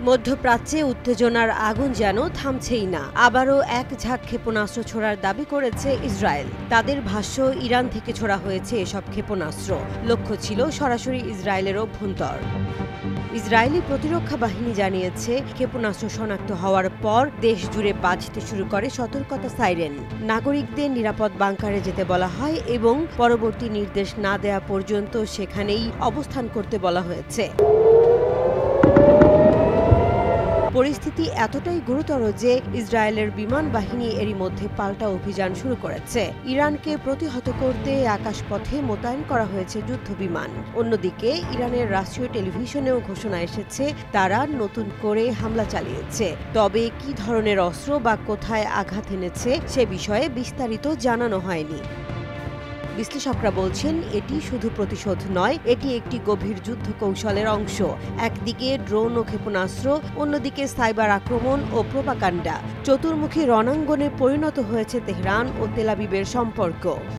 মধ্যপ্রাচ্যে উত্তেজনার আগুন যেন থামছেই না। আবারও এক ঝাঁক ক্ষেপণাস্ত্র ছোড়ার দাবি করেছে ইসরায়েল। তাদের ভাষ্য, ইরান থেকে ছোড়া হয়েছে এসব ক্ষেপণাস্ত্র। লক্ষ্য ছিল সরাসরি ইসরায়েলের অভ্যন্তর। ইসরায়েলি প্রতিরক্ষা বাহিনী জানিয়েছে, ক্ষেপণাস্ত্র শনাক্ত হওয়ার পর দেশ জুড়ে বাজতে শুরু করে সতর্কতা সাইরেন। নাগরিকদের নিরাপদ বাংকারে যেতে বলা হয় এবং পরবর্তী নির্দেশ না দেয়া পর্যন্ত সেখানেই অবস্থান করতে বলা হয়েছে। পরিস্থিতি এতটাই গুরুতর যে ইসরায়েলের বিমান বাহিনী এরই মধ্যে পাল্টা অভিযান শুরু করেছে। ইরানকে প্রতিহত করতে আকাশপথে মোতায়েন করা হয়েছে যুদ্ধ বিমান। অন্যদিকে ইরানের রাষ্ট্রীয় টেলিভিশনেও ঘোষণা এসেছে, তারা নতুন করে হামলা চালিয়েছে। তবে কী ধরনের অস্ত্র বা কোথায় আঘাত এনেছে সে বিষয়ে বিস্তারিত জানানো হয়নি। বিশ্লেষকরা বলছেন, এটি শুধু প্রতিশোধ নয়, এটি একটি গভীর যুদ্ধ কৌশলের অংশ। একদিকে ড্রোন ও ক্ষেপণাস্ত্র, অন্যদিকে সাইবার আক্রমণ ও প্রোপাগান্ডা। চতুর্মুখী রণাঙ্গনে পরিণত হয়েছে তেহরান ও তেল আবিবের সম্পর্ক।